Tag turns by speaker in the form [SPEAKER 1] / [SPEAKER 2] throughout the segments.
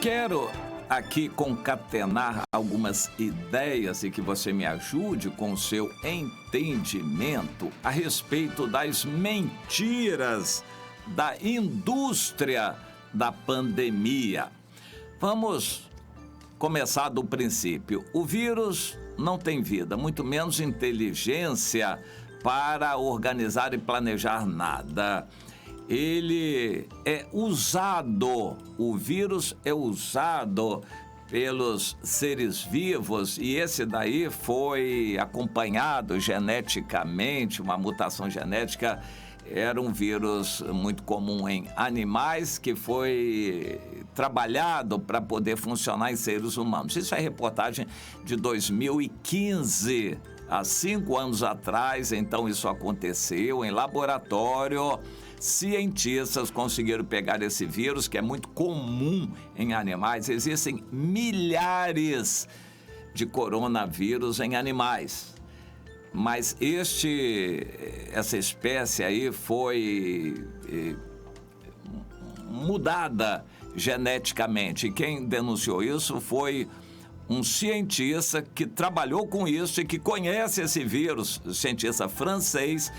[SPEAKER 1] Quero aqui concatenar algumas ideias e que você me ajude com o seu entendimento a respeito das mentiras da indústria da pandemia. Vamos começar do princípio. O vírus não tem vida, muito menos inteligência para organizar e planejar nada. Ele é usado, o vírus é usado pelos seres vivos e esse daí foi acompanhado geneticamente, uma mutação genética. Era um vírus muito comum em animais que foi trabalhado para poder funcionar em seres humanos. Isso é reportagem de 2015, há 5 anos atrás. Então isso aconteceu em laboratório. Cientistas conseguiram pegar esse vírus, que é muito comum em animais. Existem milhares de coronavírus em animais. Mas essa espécie aí foi mudada geneticamente. E quem denunciou isso foi um cientista que trabalhou com isso e que conhece esse vírus, cientista francês,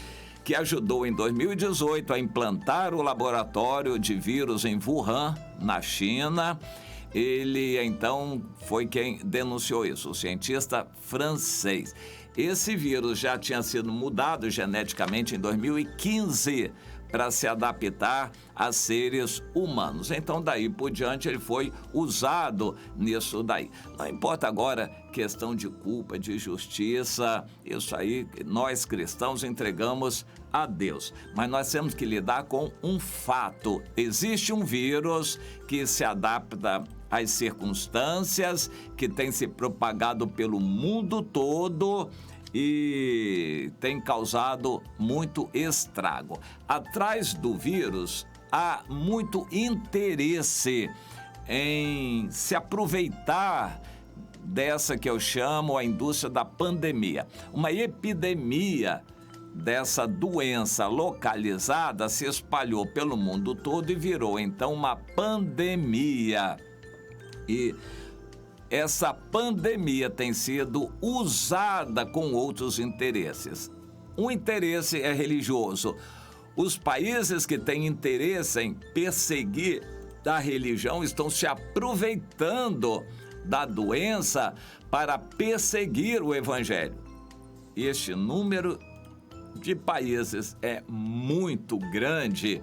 [SPEAKER 1] que ajudou em 2018 a implantar o laboratório de vírus em Wuhan, na China. Ele, então, foi quem denunciou isso, o cientista francês. Esse vírus já tinha sido mudado geneticamente em 2015 para se adaptar a seres humanos. Então, daí por diante, ele foi usado nisso daí. Não importa agora questão de culpa, de justiça, isso aí nós cristãos entregamos a Deus. Mas nós temos que lidar com um fato. Existe um vírus que se adapta às circunstâncias, que tem se propagado pelo mundo todo e tem causado muito estrago. Atrás do vírus há muito interesse em se aproveitar dessa que eu chamo a indústria da pandemia. Uma epidemia dessa doença localizada se espalhou pelo mundo todo e virou então uma pandemia. E essa pandemia tem sido usada com outros interesses. Um interesse é religioso. Os países que têm interesse em perseguir a religião estão se aproveitando da doença para perseguir o evangelho. Este número de países é muito grande,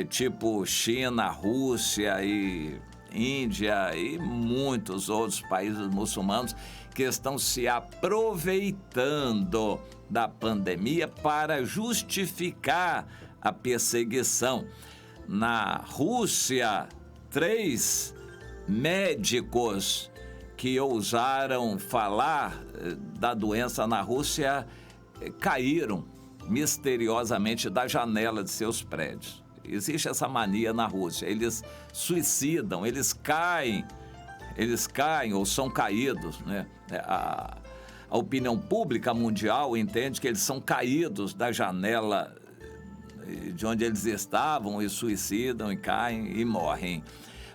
[SPEAKER 1] tipo China, Rússia e Índia e muitos outros países muçulmanos que estão se aproveitando da pandemia para justificar a perseguição. Na Rússia, 3 médicos que ousaram falar da doença na Rússia caíram misteriosamente da janela de seus prédios. Existe essa mania na Rússia. Eles suicidam, eles caem ou são caídos, né? A opinião pública mundial entende que eles são caídos da janela de onde eles estavam e suicidam e caem e morrem.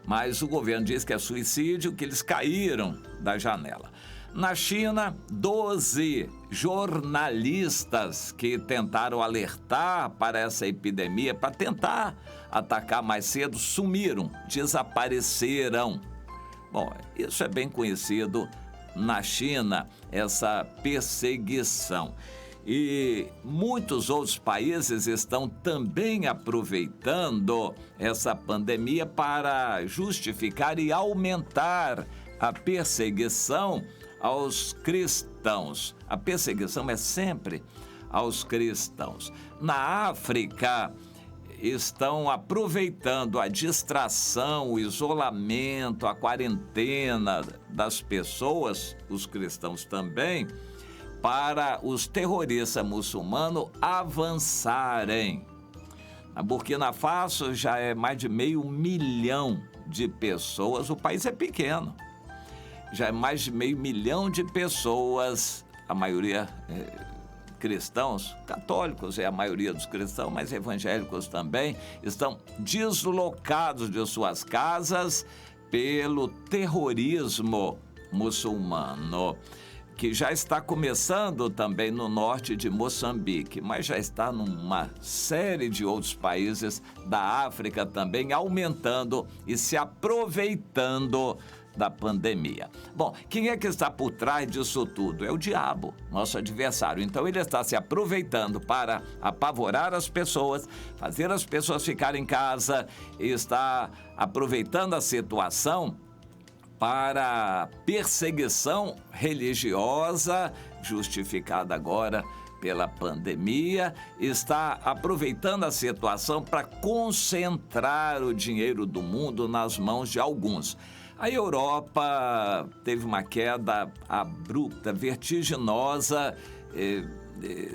[SPEAKER 1] Mas o governo diz que é suicídio, que eles caíram da janela. Na China, 12 jornalistas que tentaram alertar para essa epidemia, para tentar atacar mais cedo, sumiram, desapareceram. Bom, isso é bem conhecido na China, essa perseguição. E muitos outros países estão também aproveitando essa pandemia para justificar e aumentar a perseguição aos cristãos. A perseguição é sempre aos cristãos. Na África, estão aproveitando a distração, o isolamento, a quarentena das pessoas, os cristãos também, para os terroristas muçulmanos avançarem. Na Burkina Faso já é mais de 500 mil de pessoas, o país é pequeno. Já é mais de 500 mil de pessoas, a maioria cristãos, católicos é a maioria dos cristãos, mas evangélicos também, estão deslocados de suas casas pelo terrorismo muçulmano, que já está começando também no norte de Moçambique, mas já está numa série de outros países da África também, aumentando e se aproveitando da pandemia. Bom, quem é que está por trás disso tudo? É o diabo, nosso adversário. Então ele está se aproveitando para apavorar as pessoas, fazer as pessoas ficarem em casa, e está aproveitando a situação para perseguição religiosa, justificada agora pela pandemia, está aproveitando a situação para concentrar o dinheiro do mundo nas mãos de alguns. A Europa teve uma queda abrupta, vertiginosa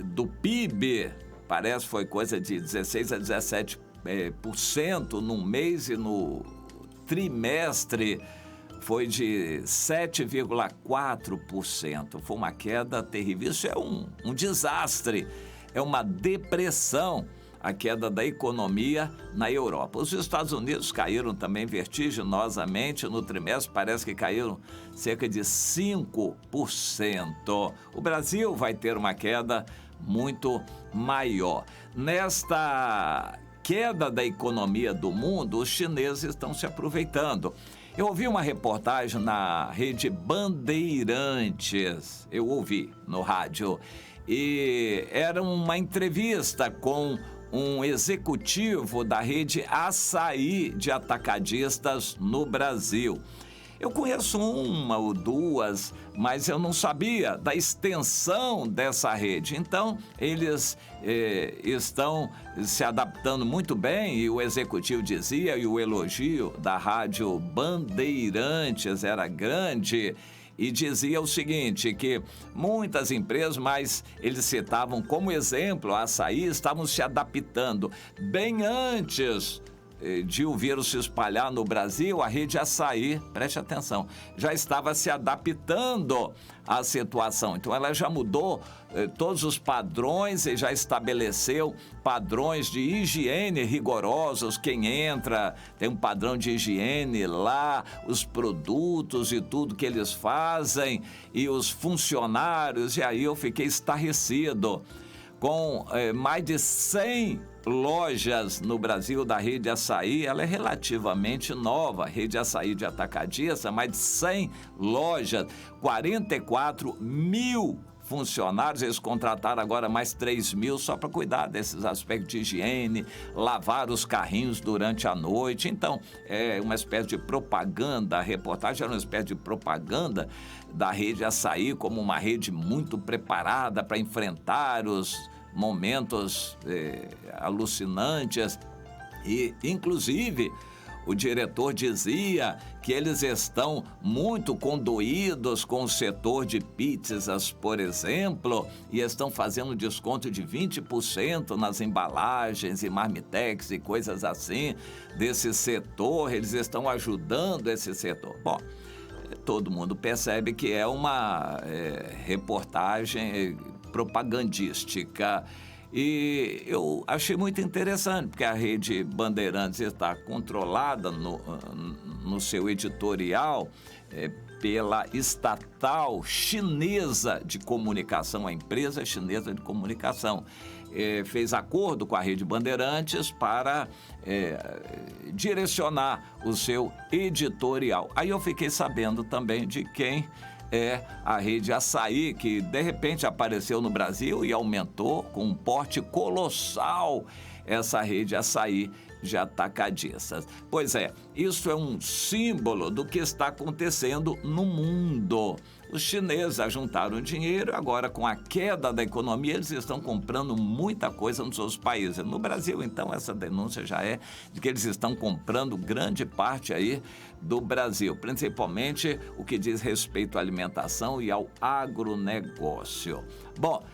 [SPEAKER 1] do PIB, parece que foi coisa de 16 a 17% num mês, e no trimestre foi de 7,4%. Foi uma queda terrível. Isso é um desastre, é uma depressão, a queda da economia na Europa. Os Estados Unidos caíram também vertiginosamente no trimestre, parece que caíram cerca de 5%. O Brasil vai ter uma queda muito maior. Nesta queda da economia do mundo, os chineses estão se aproveitando. Eu ouvi uma reportagem na rede Bandeirantes, eu ouvi no rádio, e era uma entrevista com um executivo da rede Açaí de atacadistas no Brasil. Eu conheço uma ou duas, mas eu não sabia da extensão dessa rede. Então, eles estão se adaptando muito bem, e o executivo dizia, e o elogio da rádio Bandeirantes era grande, e dizia o seguinte, que muitas empresas, mas eles citavam como exemplo a Açaí, estavam se adaptando. Bem antes de o vírus se espalhar no Brasil, a rede Açaí, preste atenção, já estava se adaptando à situação. Então ela já mudou todos os padrões e já estabeleceu padrões de higiene rigorosos. Quem entra tem um padrão de higiene lá, os produtos e tudo que eles fazem, e os funcionários. E aí eu fiquei estarrecido com mais de 100 lojas no Brasil da rede Açaí. Ela é relativamente nova, a rede Açaí de atacadista, mais de 100 lojas, 44 mil funcionários. Eles contrataram agora mais 3 mil só para cuidar desses aspectos de higiene, lavar os carrinhos durante a noite. Então, é uma espécie de propaganda, a reportagem era uma espécie de propaganda da rede Açaí como uma rede muito preparada para enfrentar os momentos alucinantes. E, inclusive, o diretor dizia que eles estão muito condoídos com o setor de pizzas, por exemplo, e estão fazendo desconto de 20% nas embalagens e marmitex e coisas assim desse setor. Eles estão ajudando esse setor. Bom, todo mundo percebe que é uma reportagem propagandística. E eu achei muito interessante, porque a rede Bandeirantes está controlada no seu editorial pela estatal chinesa de comunicação, a empresa chinesa de comunicação. Fez acordo com a rede Bandeirantes para direcionar o seu editorial. Aí eu fiquei sabendo também de quem é a rede Açaí, que de repente apareceu no Brasil e aumentou com um porte colossal essa rede Açaí de atacadistas. Pois é, isso é um símbolo do que está acontecendo no mundo. Os chineses ajuntaram dinheiro, agora com a queda da economia eles estão comprando muita coisa nos seus países. No Brasil, então, essa denúncia já é de que eles estão comprando grande parte aí do Brasil, principalmente o que diz respeito à alimentação e ao agronegócio. Bom,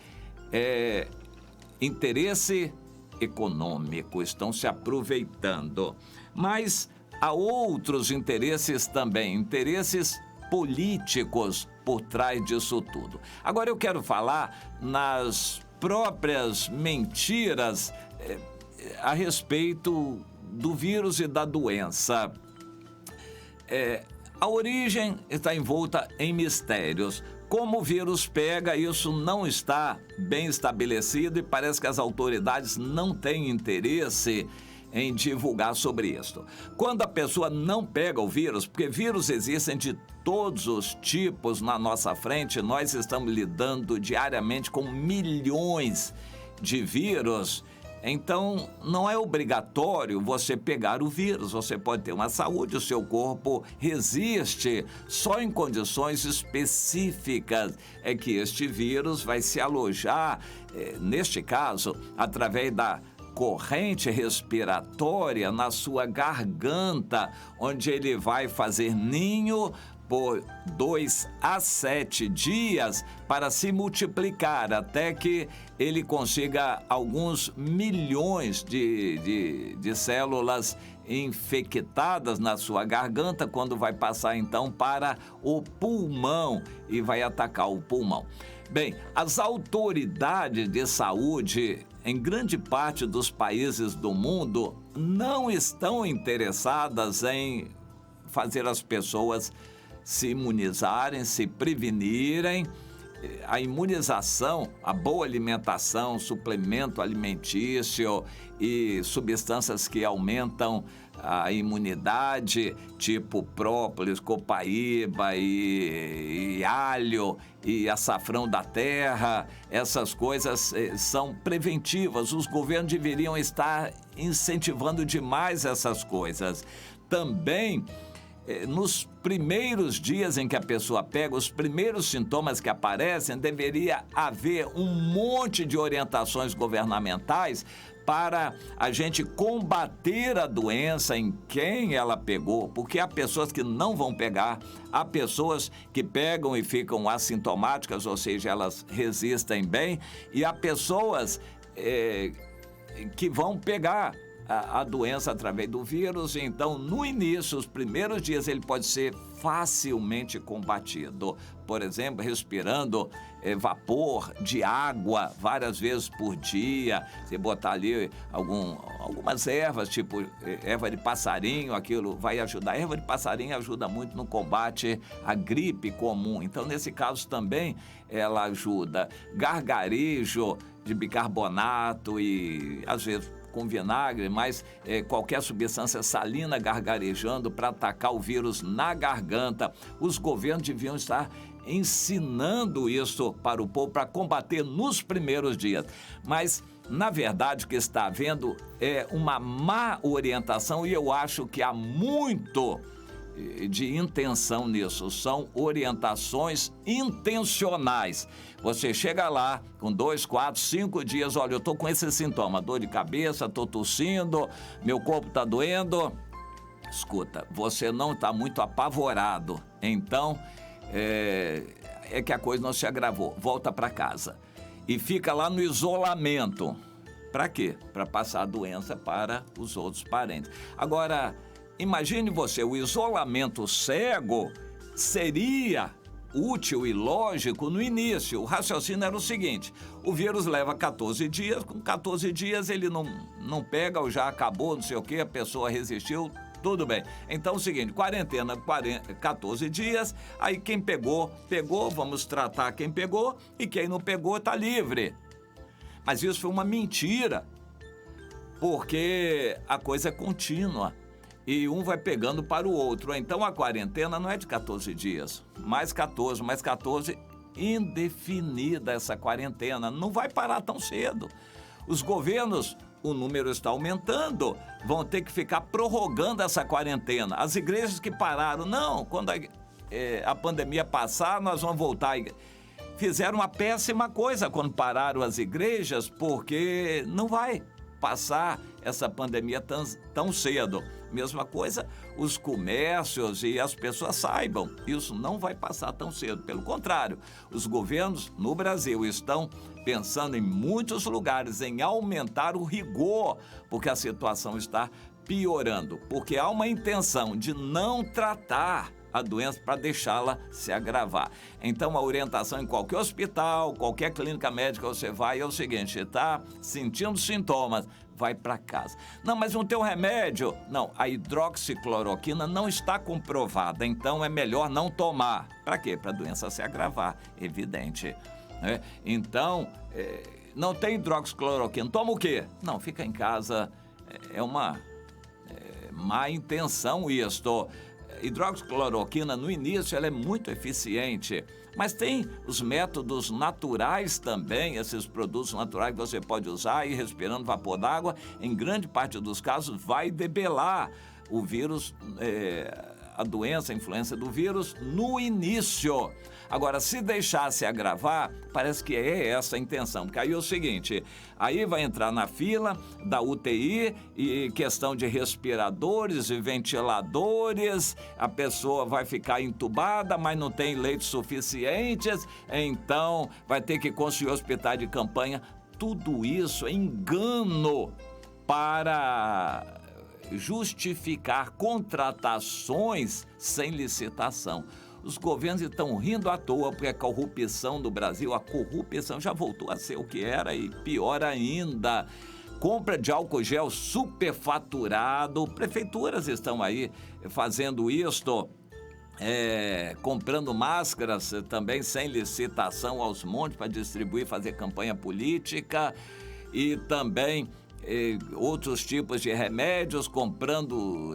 [SPEAKER 1] interesse econômico, estão se aproveitando, mas há outros interesses também, interesses políticos por trás disso tudo. Agora eu quero falar nas próprias mentiras a respeito do vírus e da doença. A origem está envolta em mistérios. Como o vírus pega, isso não está bem estabelecido e parece que as autoridades não têm interesse em divulgar sobre isso. Quando a pessoa não pega o vírus, porque vírus existem de todos os tipos na nossa frente, nós estamos lidando diariamente com milhões de vírus. Então, não é obrigatório você pegar o vírus. Você pode ter uma saúde, o seu corpo resiste. Só em condições específicas é que este vírus vai se alojar, neste caso, através da corrente respiratória na sua garganta, onde ele vai fazer ninho por 2 a 7 dias para se multiplicar, até que ele consiga alguns milhões de células infectadas na sua garganta, quando vai passar então para o pulmão e vai atacar o pulmão. Bem, as autoridades de saúde em grande parte dos países do mundo não estão interessadas em fazer as pessoas se imunizarem, se prevenirem. A imunização, a boa alimentação, suplemento alimentício e substâncias que aumentam a imunidade, tipo própolis, copaíba e alho e açafrão da terra, essas coisas são preventivas. Os governos deveriam estar incentivando demais essas coisas. Também, nos primeiros dias em que a pessoa pega, os primeiros sintomas que aparecem, deveria haver um monte de orientações governamentais para a gente combater a doença em quem ela pegou, porque há pessoas que não vão pegar, há pessoas que pegam e ficam assintomáticas, ou seja, elas resistem bem, e há pessoas que vão pegar a doença através do vírus. Então, no início, os primeiros dias, ele pode ser facilmente combatido. Por exemplo, respirando vapor de água várias vezes por dia. Você botar ali algumas ervas, tipo erva de passarinho, aquilo vai ajudar. A erva de passarinho ajuda muito no combate à gripe comum. Então, nesse caso também, ela ajuda. Gargarejo de bicarbonato e, às vezes, com vinagre, mas qualquer substância salina gargarejando para atacar o vírus na garganta. Os governos deviam estar ensinando isso para o povo, para combater nos primeiros dias. Mas, na verdade, o que está havendo é uma má orientação, e eu acho que há muito de intenção nisso. São orientações intencionais. Você chega lá com 2, 4, 5 dias, olha, eu estou com esse sintoma, dor de cabeça, estou tossindo, meu corpo está doendo. Escuta, você não está muito apavorado, então é que a coisa não se agravou. Volta para casa e fica lá no isolamento. Para quê? Para passar a doença para os outros parentes. Agora, imagine você, o isolamento cego seria útil e lógico no início. O raciocínio era o seguinte: o vírus leva 14 dias, com 14 dias ele não pega ou já acabou, não sei o quê, a pessoa resistiu, tudo bem. Então é o seguinte, quarentena 14 dias, aí quem pegou, vamos tratar quem pegou, e quem não pegou está livre. Mas isso foi uma mentira, porque a coisa é contínua. E um vai pegando para o outro. Então, a quarentena não é de 14 dias. Mais 14, indefinida essa quarentena. Não vai parar tão cedo. Os governos, o número está aumentando, vão ter que ficar prorrogando essa quarentena. As igrejas que pararam, não, quando a pandemia passar, nós vamos voltar. Fizeram uma péssima coisa quando pararam as igrejas, porque não vai passar essa pandemia tão cedo. Mesma coisa, os comércios e as pessoas saibam, isso não vai passar tão cedo. Pelo contrário, os governos no Brasil estão pensando em muitos lugares em aumentar o rigor, porque a situação está piorando, porque há uma intenção de não tratar a doença para deixá-la se agravar. Então, a orientação em qualquer hospital, qualquer clínica médica você vai, é o seguinte: está sentindo sintomas, vai para casa. Não, mas não tem um remédio? Não, a hidroxicloroquina não está comprovada, então é melhor não tomar. Para quê? Para a doença se agravar, evidente. Né? Então, não tem hidroxicloroquina, toma o quê? Não, fica em casa, é uma má intenção isto. Hidroxicloroquina, no início, ela é muito eficiente, mas tem os métodos naturais também, esses produtos naturais que você pode usar e respirando vapor d'água, em grande parte dos casos, vai debelar o vírus, a doença, a influência do vírus no início. Agora, se deixasse agravar, parece que é essa a intenção, porque aí é o seguinte, aí vai entrar na fila da UTI e questão de respiradores e ventiladores, a pessoa vai ficar entubada, mas não tem leitos suficientes, então vai ter que construir hospital de campanha. Tudo isso é engano para justificar contratações sem licitação. Os governos estão rindo à toa porque a corrupção no Brasil, a corrupção já voltou a ser o que era e pior ainda. Compra de álcool gel superfaturado, prefeituras estão aí fazendo isto, comprando máscaras também sem licitação aos montes para distribuir, fazer campanha política e também outros tipos de remédios, comprando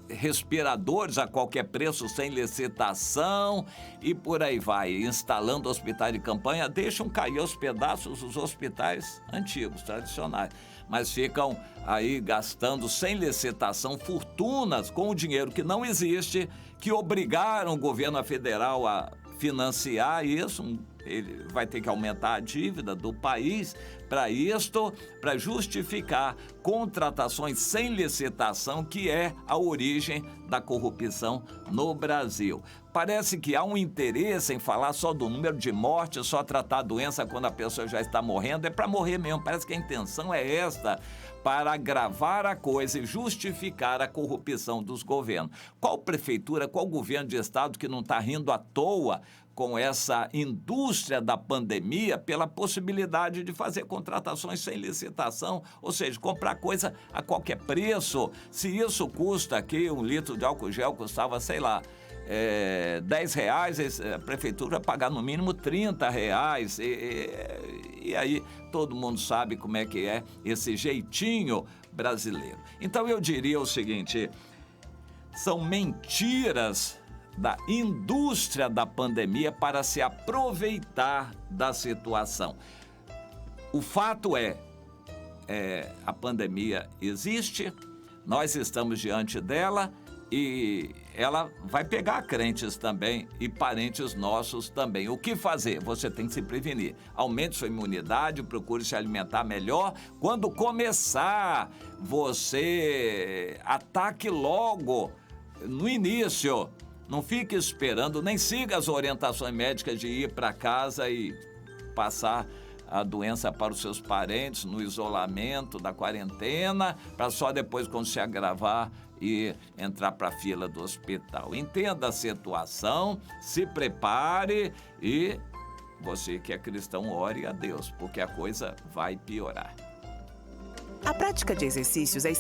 [SPEAKER 1] respiradores a qualquer preço sem licitação e por aí vai, instalando hospitais de campanha, deixam cair aos pedaços os hospitais antigos, tradicionais, mas ficam aí gastando sem licitação fortunas com o dinheiro que não existe, que obrigaram o governo federal a financiar isso. Ele vai ter que aumentar a dívida do país para isto, para justificar contratações sem licitação, que é a origem da corrupção no Brasil. Parece que há um interesse em falar só do número de mortes, só tratar a doença quando a pessoa já está morrendo, é para morrer mesmo. Parece que a intenção é esta, para agravar a coisa e justificar a corrupção dos governos. Qual prefeitura, qual governo de estado que não está rindo à toa com essa indústria da pandemia pela possibilidade de fazer contratações sem licitação, ou seja, comprar coisa a qualquer preço? Se isso custa aqui, 1 litro de álcool gel custava, sei lá, R$10, a prefeitura vai pagar no mínimo R$30. E aí todo mundo sabe como é que é esse jeitinho brasileiro. Então eu diria o seguinte, são mentiras da indústria da pandemia para se aproveitar da situação. O fato é, a pandemia existe, nós estamos diante dela e ela vai pegar crentes também e parentes nossos também. O que fazer? Você tem que se prevenir. Aumente sua imunidade, procure se alimentar melhor. Quando começar, você ataque logo no início. Não fique esperando, nem siga as orientações médicas de ir para casa e passar a doença para os seus parentes no isolamento da quarentena, para só depois, quando se agravar, e entrar para a fila do hospital. Entenda a situação, se prepare e você que é cristão, ore a Deus, porque a coisa vai piorar.
[SPEAKER 2] A prática de exercícios é